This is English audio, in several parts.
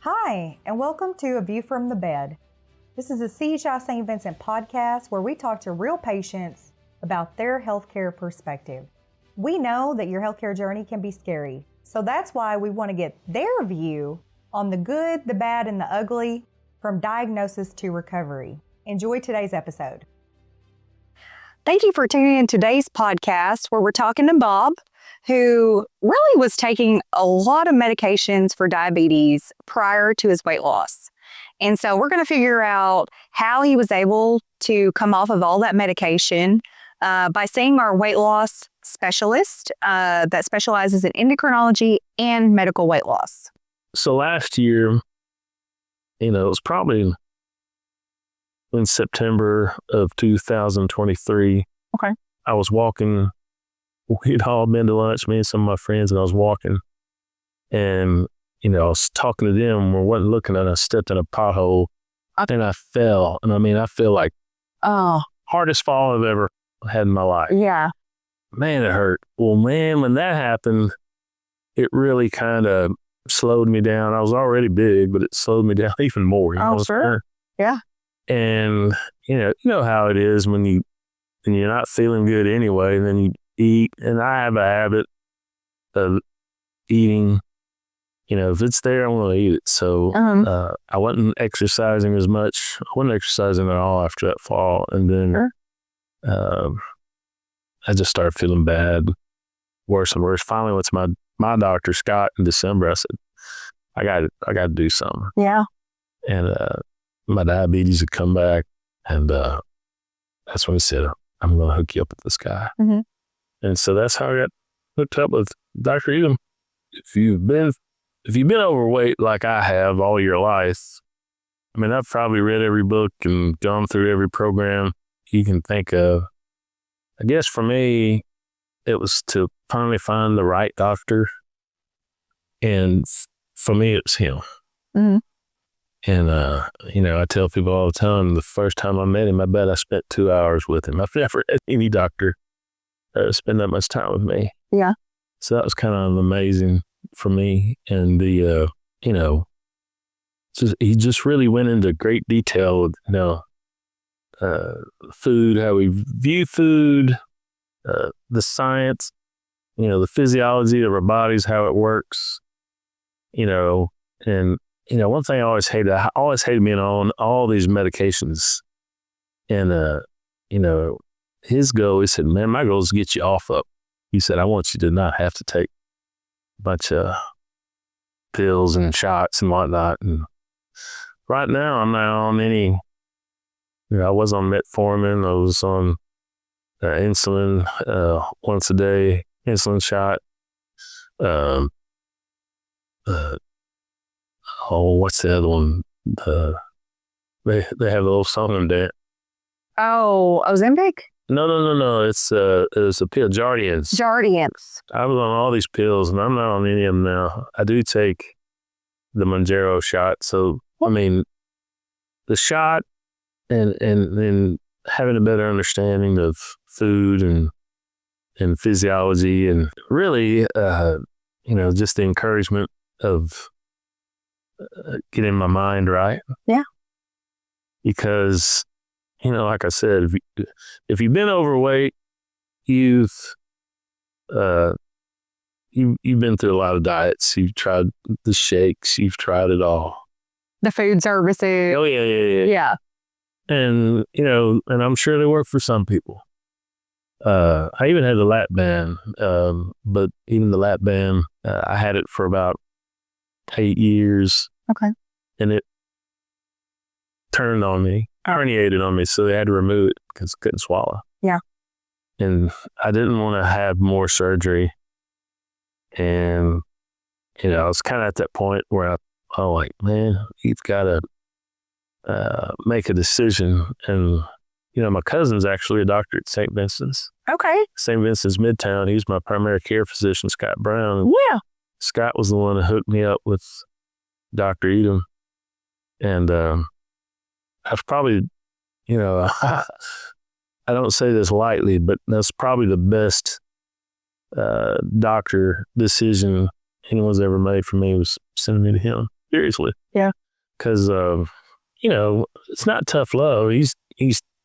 Hi, and welcome to A View from the Bed. This is a CHI St. Vincent podcast where we talk to real patients about their healthcare perspective. We know that your healthcare journey can be scary, so that's why we want to get their view on the good, the bad, and the ugly from diagnosis to recovery. Enjoy today's episode. Thank you for tuning in today's podcast where we're talking to Bob, who really was taking a lot of medications for diabetes prior to his weight loss. And so we're going to figure out how he was able to come off of all that medication by seeing our weight loss specialist that specializes in endocrinology and medical weight loss. So last year, it was probably in September of 2023. Okay. I was walking. We'd all been to lunch, me and some of my friends, and I was walking. And, I was talking to them. We wasn't looking at it. I stepped in a pothole. And I fell. And I feel like hardest fall I've ever had in my life. Yeah. Man, it hurt. Well, man, when that happened, it really kind of slowed me down. I was already big, but it slowed me down even more. Sure. Yeah. And, you know how it is when you're not feeling good anyway, and then you eat. And I have a habit of eating, if it's there, I'm going to eat it. So I wasn't exercising as much. I wasn't exercising at all after that fall. And then I just started feeling bad, worse and worse. Finally went to my doctor, Scott, in December. I said, I got to do something. Yeah. And my diabetes had come back, and that's when he said, I'm going to hook you up with this guy. Mm-hmm. And so that's how I got hooked up with Dr. Edom. If you've been overweight like I have all your life, I've probably read every book and gone through every program you can think of. I guess for me, it was to finally find the right doctor. And for me, it was him. Mm-hmm. And, I tell people all the time, the first time I met him, I bet I spent 2 hours with him. I've never had any doctor spend that much time with me. Yeah. So that was kind of amazing for me. And he just really went into great detail with, food, how we view food, the science, the physiology of our bodies, how it works, and, one thing I always hated being on all these medications. And, his goal, he said, man, my goal is to get you off of. He said, I want you to not have to take a bunch of pills and shots and whatnot. And right now, I'm not on any, I was on metformin. I was on insulin once a day, insulin shot. What's the other one? They have a little song in there. Oh, Ozempic? No. It's a pill, Jardiance. I was on all these pills, and I'm not on any of them now. I do take the Mounjaro shot. So, the shot and having a better understanding of food and physiology, and really, just the encouragement of getting my mind right. Yeah. Because, like I said, if you've been overweight, you've been through a lot of diets. You've tried the shakes. You've tried it all. The food services. Oh, yeah. Yeah. And, and I'm sure they work for some people. I even had a lap band, but even the lap band, I had it for about 8 years. Okay. And it turned on me, herniated on me, so they had to remove it because I couldn't swallow. Yeah. And I didn't want to have more surgery. And, I was kind of at that point where I'm like, man, you've got to make a decision. And, my cousin's actually a doctor at St. Vincent's. Okay. St. Vincent's Midtown. He's my primary care physician, Scott Brown. Yeah. Scott was the one that hooked me up with Dr. Edom. And I've probably, I don't say this lightly, but that's probably the best doctor decision anyone's ever made for me, was sending me to him. seriously. Yeah. Because, it's not tough love. He's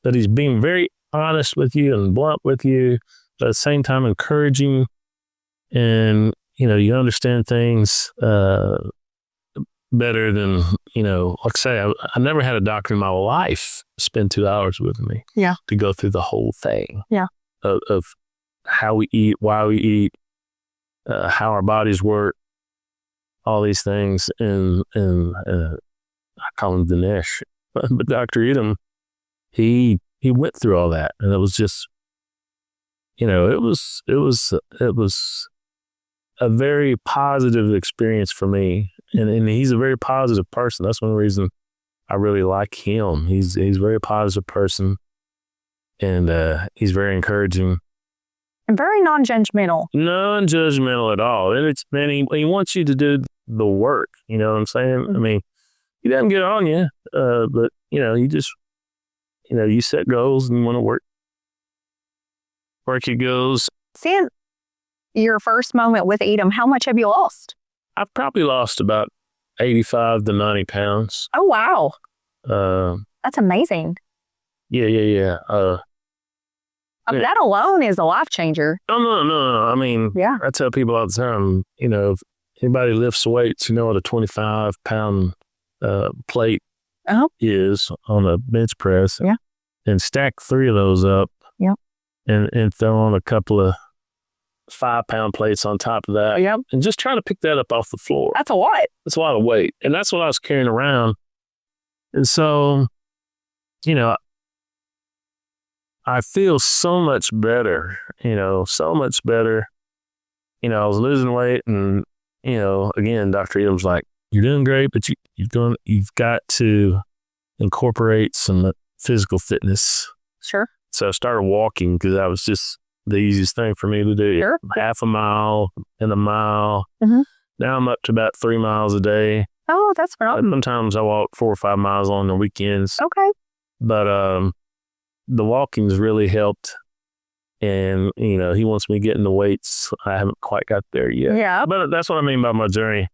being very honest with you and blunt with you, but at the same time encouraging. And, you understand things better than, like I say, I never had a doctor in my life spend 2 hours with me. Yeah. To go through the whole thing. Yeah. Of how we eat, why we eat, how our bodies work, all these things. And I call him Dinesh. But Dr. Edom, he went through all that. And it was just, it was a very positive experience for me. And he's a very positive person. That's one reason I really like him. He's a very positive person, and he's very encouraging. And very non-judgmental. Non-judgmental at all. And he wants you to do the work. You know what I'm saying? Mm-hmm. I mean, he doesn't get on you, but, you just, you set goals and you want to work your goals. Since your first moment with Edom, how much have you lost? I've probably lost about 85 to 90 pounds. Oh, wow. That's amazing. Yeah. That alone is a life changer. No. I mean, yeah. I tell people all the time, if anybody lifts weights, what a 25-pound plate is on a bench press. Yeah. And stack 3 of those up. Yeah. And throw on a couple of 5-pound plates on top of that. Yep. And just try to pick that up off the floor. That's a lot. That's a lot of weight. And that's what I was carrying around. And so, I feel so much better, so much better. I was losing weight and, again, Dr. Edom's like, you're doing great, but you've got to incorporate some physical fitness. Sure. So I started walking because that was just the easiest thing for me to do. Sure. Half a mile and a mile. Mm-hmm. Now I'm up to about 3 miles a day. Oh, that's right. Sometimes I walk 4 or 5 miles on the weekends. Okay. But the walking's really helped. And, he wants me getting the weights. I haven't quite got there yet. Yeah. But that's what I mean by my journey.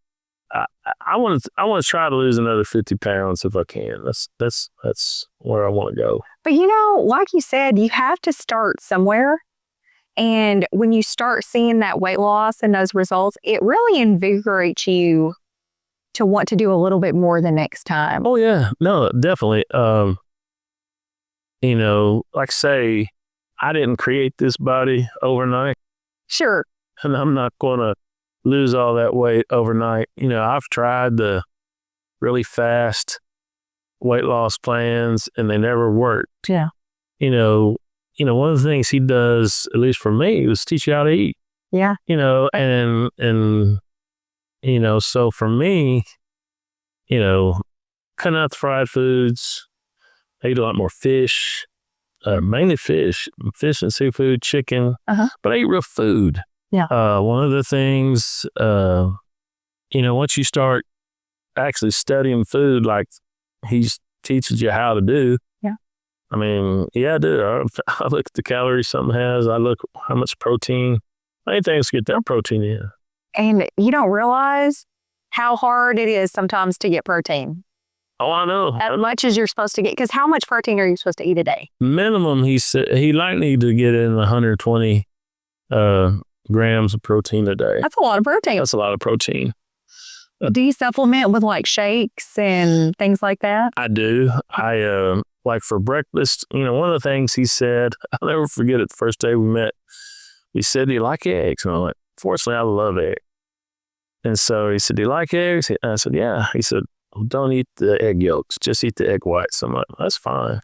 I want to try to lose another 50 pounds if I can. That's where I want to go. But like you said, you have to start somewhere. And when you start seeing that weight loss and those results, it really invigorates you to want to do a little bit more the next time. Oh yeah, no, definitely. Like I say, I didn't create this body overnight. Sure. And I'm not going to lose all that weight overnight. I've tried the really fast weight loss plans and they never worked. Yeah. One of the things he does, at least for me, was teach you how to eat. Yeah. And so for me, cutting out the fried foods, I eat a lot more fish, mainly fish and seafood, chicken, but I eat real food. Yeah. One of the things, once you start actually studying food, like he teaches you how to do. Yeah. I mean, I do. I look at the calories something has. I look how much protein. Anything to get that protein in. And you don't realize how hard it is sometimes to get protein. Oh, I know. As much as you're supposed to get. Because how much protein are you supposed to eat a day? Minimum, he said he likely to get in 120 grams of protein a day. That's a lot of protein. That's a lot of protein. Do you supplement with like shakes and things like that? I do. I like for breakfast, one of the things he said, I'll never forget it the first day we met. He said, do you like eggs? And I'm like, fortunately, I love eggs. And so he said, do you like eggs? And I said, yeah. He said, well, don't eat the egg yolks. Just eat the egg whites. I'm like, that's fine.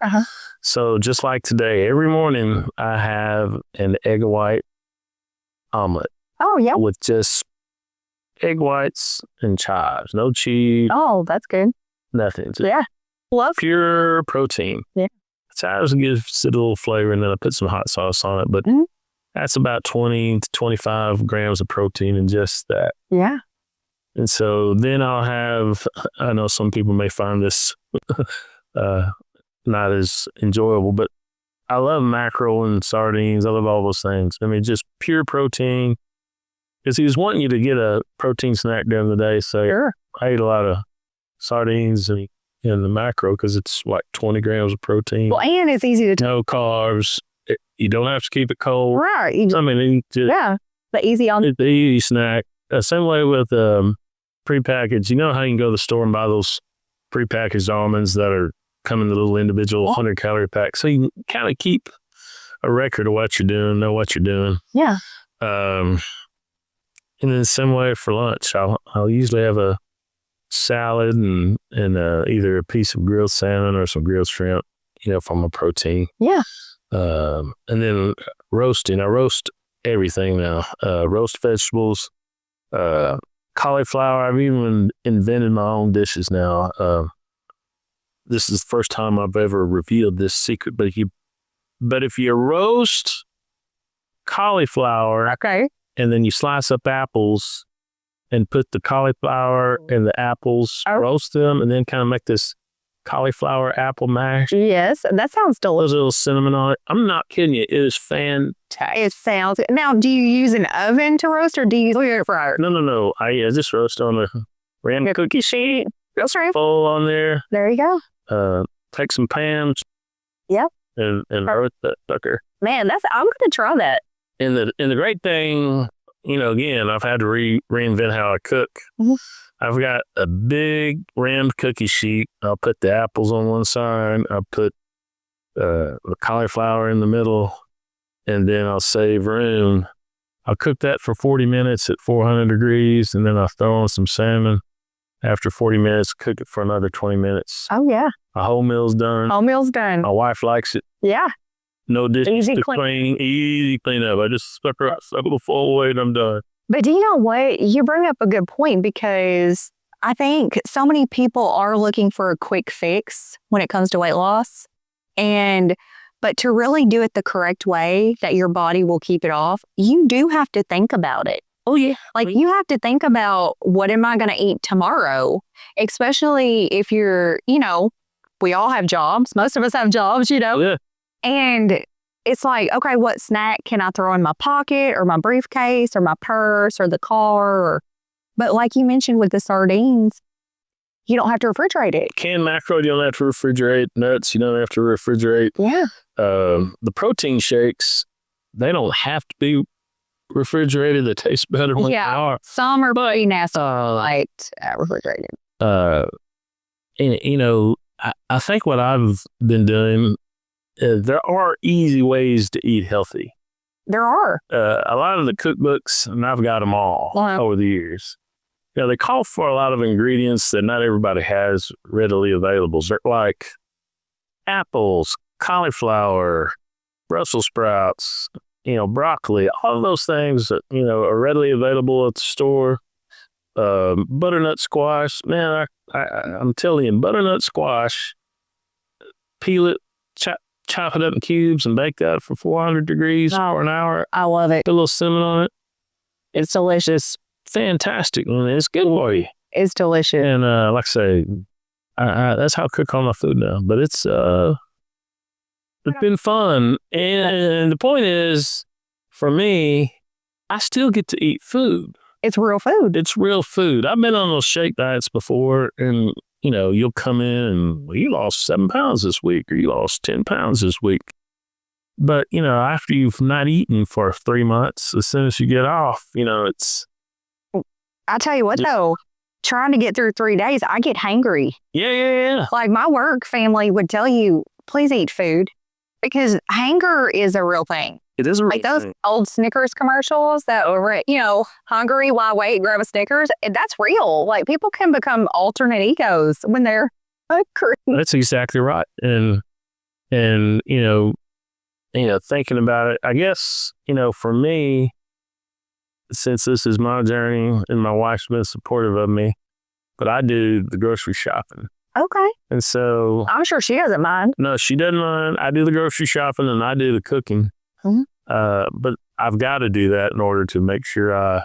So just like today, every morning I have an egg white omelet. Oh, yeah. With just egg whites and chives. No cheese. Oh, that's good. Nothing. Just Love pure protein. Yeah. Chives gives it a little flavor, and then I put some hot sauce on it. But that's about 20 to 25 grams of protein in just that. Yeah. And so then I'll have, I know some people may find this not as enjoyable, but I love mackerel and sardines. I love all those things. I mean, just pure protein. Because he was wanting you to get a protein snack during the day. So sure. I ate a lot of sardines in the macro because it's like 20 grams of protein. Well, and it's easy to no carbs. You don't have to keep it cold. Right. I mean, the easy on. It's the easy snack. Same way with prepackaged. You know how you can go to the store and buy those prepackaged almonds that are come in the little individual 100-calorie pack. So you can kind of keep a record of what you're doing, know what you're doing. Yeah. And then the same way for lunch, I'll usually have a salad and either a piece of grilled salmon or some grilled shrimp, for my protein. Yeah. And then roasting. I roast everything now. Roast vegetables, cauliflower. I've even invented my own dishes now. This is the first time I've ever revealed this secret, but if you roast cauliflower, okay, and then you slice up apples and put the cauliflower and the apples, roast them, and then kind of make this cauliflower apple mash. Yes, that sounds delicious. There's a little cinnamon on it. I'm not kidding you. It is fantastic. It sounds. Now, do you use an oven to roast, or do you use a air fryer? No. I just roast on a ram cookie sheet. That's right. Full on there. There you go. Take some pans. Yep. And roast that sucker. Man, I'm gonna try that. And the great thing, again, I've had to reinvent how I cook. Mm-hmm. I've got a big rammed cookie sheet. I'll put the apples on one side. I'll put the cauliflower in the middle, and then I'll save room. I'll cook that for 40 minutes at 400 degrees, and then I'll throw on some salmon. After 40 minutes, cook it for another 20 minutes. Oh, yeah. My whole meal's done. Whole meal's done. My wife likes it. Yeah. No dishes Easy to clean. Easy clean up. I just suck the full away and I'm done. But do you know what? You bring up a good point, because I think so many people are looking for a quick fix when it comes to weight loss. But to really do it the correct way that your body will keep it off, you do have to think about it. Oh, yeah. Like, you have to think about, what am I going to eat tomorrow? Especially if you're, we all have jobs. Most of us have jobs, Yeah. And it's like, okay, what snack can I throw in my pocket or my briefcase or my purse or the car? But like you mentioned with the sardines, you don't have to refrigerate it. Canned mackerel, you don't have to refrigerate. Nuts, you don't have to refrigerate. Yeah. The protein shakes, they don't have to be refrigerated. They taste better when they are. Some are pretty nasty, refrigerated. I think what I've been doing, there are easy ways to eat healthy. There are. A lot of the cookbooks, and I've got them all over the years, they call for a lot of ingredients that not everybody has readily available. They're like apples, cauliflower, Brussels sprouts, broccoli, all of those things that, are readily available at the store. Butternut squash, man, I'm telling you, butternut squash, peel it, chop it up in cubes and bake that for 400 degrees for an hour. I love it. Put a little cinnamon on it. It's delicious. Fantastic. It's good for you. It's delicious. And like I say, that's how I cook all my food now. But it's been fun. And the point is, for me, I still get to eat food. It's real food. It's real food. I've been on those shake diets before, and you'll come in and you lost 7 pounds this week, or you lost 10 pounds this week. But, after you've not eaten for 3 months, as soon as you get off, it's... I tell you what, though, trying to get through 3 days, I get hangry. Yeah. Like, my work family would tell you, please eat food, because hunger is a real thing. It is a real thing. Like those thing. Old Snickers commercials that were, hungry, why wait, grab a Snickers. That's real. Like, people can become alternate egos when they're hungry. That's exactly right. And thinking about it, I guess, for me, since this is my journey and my wife's been supportive of me, but I do the grocery shopping. Okay. And so... I'm sure she doesn't mind. No, she doesn't mind. I do the grocery shopping and I do the cooking. Mm-hmm. But I've got to do that in order to make sure I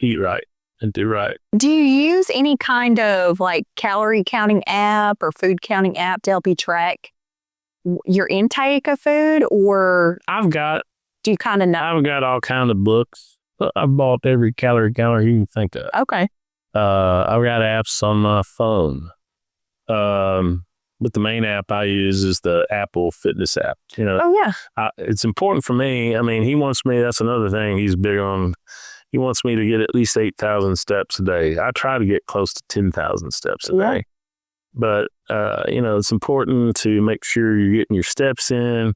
eat right and do right. Do you use any kind of calorie counting app or food counting app to help you track your intake of food, or do you kind of know? I've got all kinds of books. I've bought every calorie counter you can think of. Okay. I've got apps on my phone. But the main app I use is the Apple Fitness app. Oh, yeah. It's important for me. I mean, he wants me, that's another thing he's big on. He wants me to get at least 8,000 steps a day. I try to get close to 10,000 steps a day. But, it's important to make sure you're getting your steps in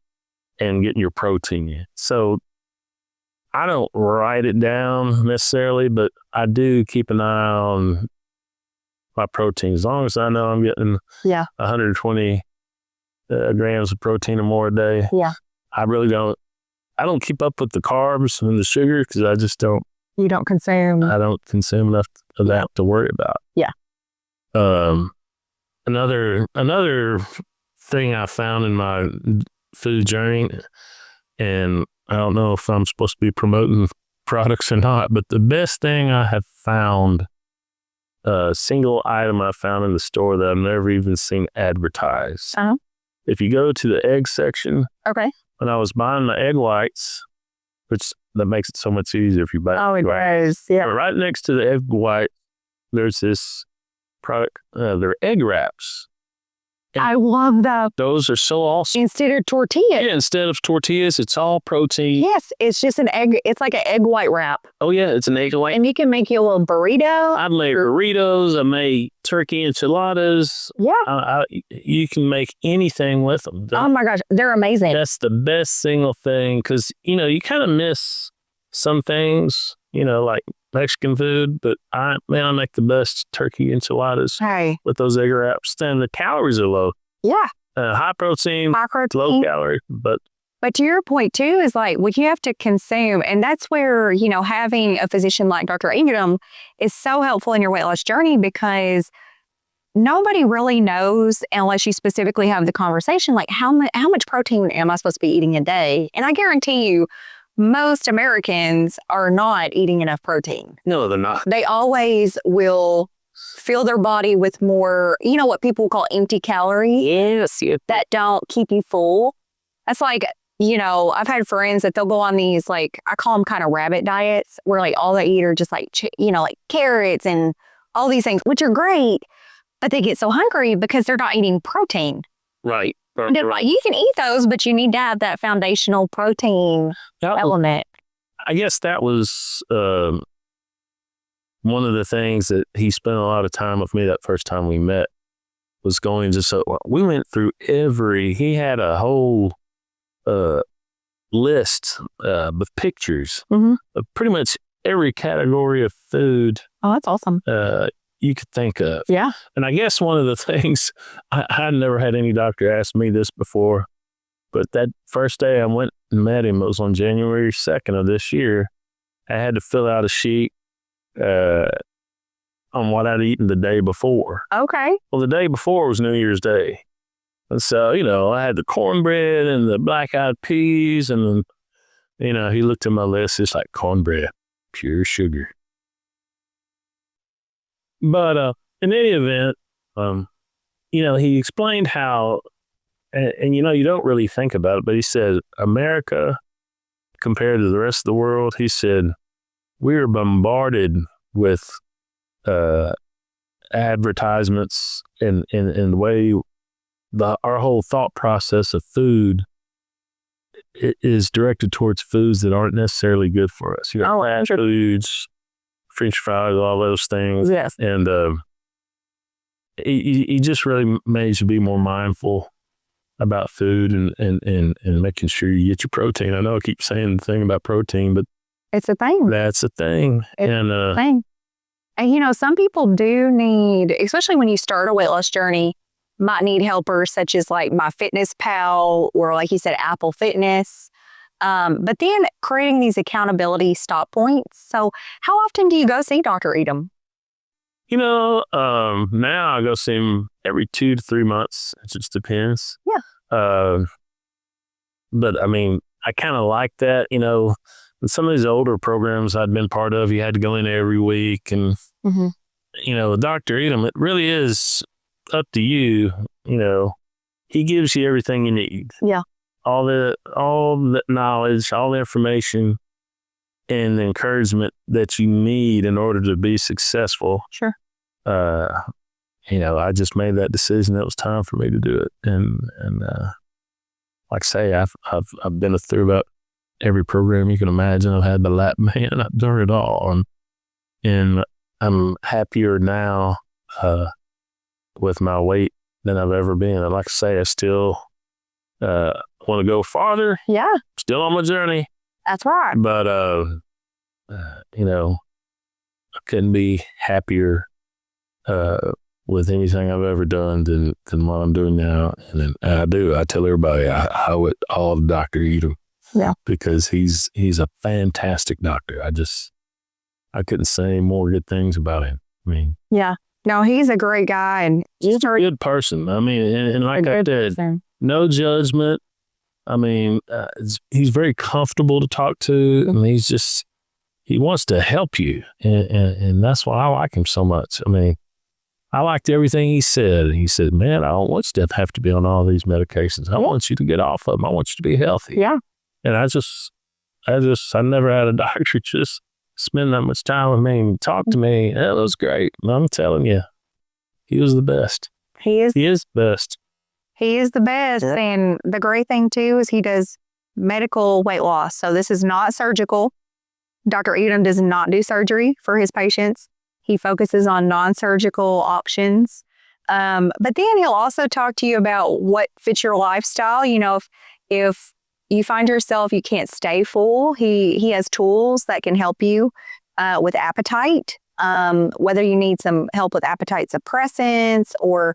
and getting your protein in. So I don't write it down necessarily, but I do keep an eye on my protein. As long as I know I'm getting 120 grams of protein or more a day. Yeah. I don't keep up with the carbs and the sugar because I just don't. You don't consume. I don't consume enough of that to worry about. Yeah. Another thing I found in my food journey, and I don't know if I'm supposed to be promoting products or not, but the best thing I have found, a single item I found in the store that I've never even seen advertised. If you go to the egg section, when I was buying my egg whites, which that makes it so much easier if you buy it does. Yeah. But right next to the egg white, there's this product, they're egg wraps. And I love that. those are so awesome. Instead of tortillas. Yeah, instead of tortillas, it's all protein. Yes, it's just an egg. It's like an egg white wrap. Oh, yeah, it's an egg white. And you can make you a little burrito. I made burritos. I made turkey enchiladas. Yeah. You can make anything with them. Oh, my gosh. They're amazing. That's the best single thing because, you kind of miss some things, like Mexican food, but I make the best turkey enchiladas with those egg wraps. And the calories are low. Yeah. High protein, low calorie, but to your point too is like what you have to consume, and that's where having a physician like Dr. Ingham is so helpful in your weight loss journey because nobody really knows unless you specifically have the conversation like how much protein am I supposed to be eating a day, and I guarantee you. Most Americans are not eating enough protein. No, they're not. They always will fill their body with more, what people call empty calories. Yes. That don't keep you full. That's like, I've had friends that they'll go on these, like, I call them kind of rabbit diets where like all they eat are just like, like carrots and all these things, which are great, but they get so hungry because they're not eating protein. Right. And they're like, you can eat those, but you need to have that foundational protein element. I guess that was one of the things that he spent a lot of time with me that first time we met was going we went through he had a whole list with pictures of pretty much every category of food. Oh, that's awesome. You could think of. Yeah. And I guess one of the things, I never had any doctor ask me this before, but that first day I went and met him, it was on January 2nd of this year. I had to fill out a sheet on what I'd eaten the day before. Okay. Well, the day before was New Year's Day. And so, I had the cornbread and the black-eyed peas and then, he looked at my list, it's like cornbread, pure sugar. But in any event, he explained how, and you don't really think about it, but he said, America, compared to the rest of the world, he said, we are bombarded with advertisements and the way our whole thought process of food is directed towards foods that aren't necessarily good for us. Fast foods, French fries, all those things. Yes. And he just really made you be more mindful about food and making sure you get your protein. I know I keep saying the thing about protein, but it's a thing. That's a thing. It's a thing. And some people do need, especially when you start a weight loss journey, might need helpers such as like MyFitnessPal or like you said, Apple Fitness. But then creating these accountability stop points. So how often do you go see Dr. Edom? Now I go see him every 2 to 3 months. It just depends. Yeah. But I mean, I kind of like that, in some of these older programs I'd been part of, you had to go in every week and, Dr. Edom, it really is up to you. He gives you everything you need. Yeah. All the knowledge, all the information and the encouragement that you need in order to be successful. Sure. I just made that decision. It was time for me to do it. And like I say, I've been through about every program you can imagine. I've had the lap band. I've done it all. And I'm happier now with my weight than I've ever been. And like I say, I still want to go farther. Yeah. Still on my journey. That's right. But, I couldn't be happier with anything I've ever done than what I'm doing now. And I do. I tell everybody I owe it all to Dr. Edom. Yeah. Because he's a fantastic doctor. I couldn't say more good things about him. I mean, yeah. No, he's a great guy and he's a good person. I mean, and like I said, no judgment. I mean, he's very comfortable to talk to, and he wants to help you, and that's why I like him so much. I mean, I liked everything he said. He said, "Man, I don't want you to have to be on all these medications. I want you to get off of them. I want you to be healthy." Yeah. And I never had a doctor just spend that much time with me and talk to me. That was great. And I'm telling you, he was the best. He is the best. He is the best. And the great thing too is he does medical weight loss. So this is not surgical. Dr. Edom does not do surgery for his patients. He focuses on non-surgical options. But then he'll also talk to you about what fits your lifestyle. If you find yourself, you can't stay full, he has tools that can help you with appetite, whether you need some help with appetite suppressants or,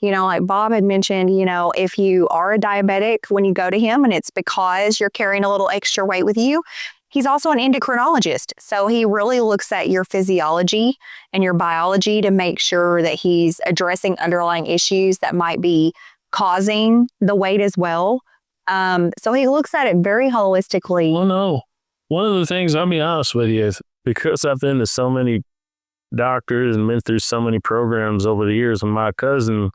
like Bob had mentioned, if you are a diabetic, when you go to him and it's because you're carrying a little extra weight with you, he's also an endocrinologist. So he really looks at your physiology and your biology to make sure that he's addressing underlying issues that might be causing the weight as well. So he looks at it very holistically. Well, no. One of the things, I'll be honest with you, is because I've been to so many doctors and been through so many programs over the years, and my cousin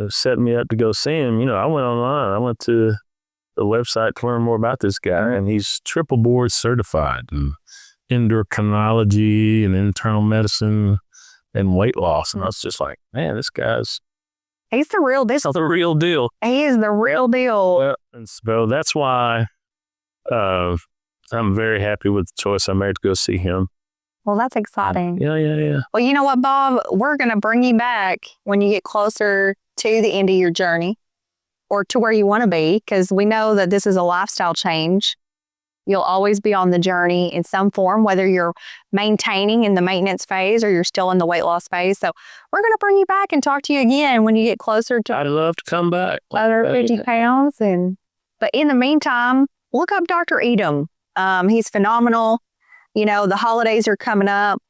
set me up to go see him, I went online. I went to the website to learn more about this guy, and he's triple board certified in endocrinology and internal medicine and weight loss. And I was just like, man, this guy's he's the real deal. The real deal. He is the real deal. Well, and so that's why I'm very happy with the choice I made to go see him. Well, that's exciting. Yeah. Well, you know what, Bob? We're going to bring you back when you get closer to the end of your journey or to where you want to be, because we know that this is a lifestyle change. You'll always be on the journey in some form, whether you're maintaining in the maintenance phase or you're still in the weight loss phase. So we're going to bring you back and talk to you again when you get closer to I'd love to come back. Other 50 pounds. But in the meantime, look up Dr. Edom. He's phenomenal. The holidays are coming up.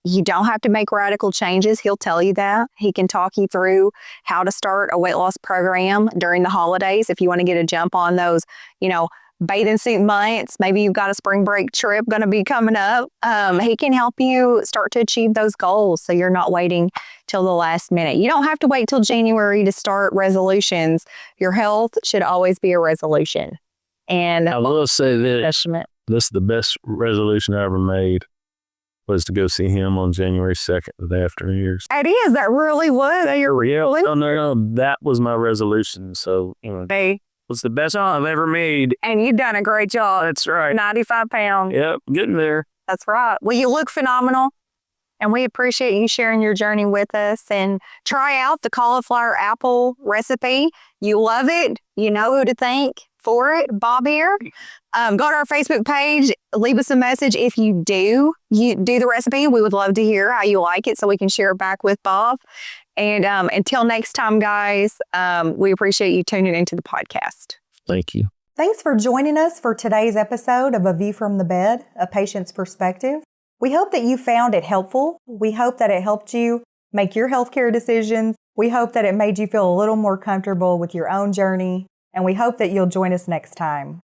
You don't have to make radical changes. He'll tell you that. He can talk you through how to start a weight loss program during the holidays if you want to get a jump on those, bathing suit months. Maybe you've got a spring break trip going to be coming up. He can help you start to achieve those goals so you're not waiting till the last minute. You don't have to wait till January to start resolutions. Your health should always be a resolution. And I will say this is the best resolution I ever made, was to go see him on January 2nd, the day after New Year's. It is. That really was. No, that was my resolution. So, it was the best I've ever made. And you've done a great job. That's right. 95 pounds. Yep, getting there. That's right. Well, you look phenomenal. And we appreciate you sharing your journey with us. And try out the cauliflower apple recipe. You love it. You know who to thank for it. Bob here. Go to our Facebook page. Leave us a message if you do the recipe. We would love to hear how you like it so we can share it back with Bob. And until next time, guys, we appreciate you tuning into the podcast. Thank you. Thanks for joining us for today's episode of A View from the Bed, A Patient's Perspective. We hope that you found it helpful. We hope that it helped you make your healthcare decisions. We hope that it made you feel a little more comfortable with your own journey. And we hope that you'll join us next time.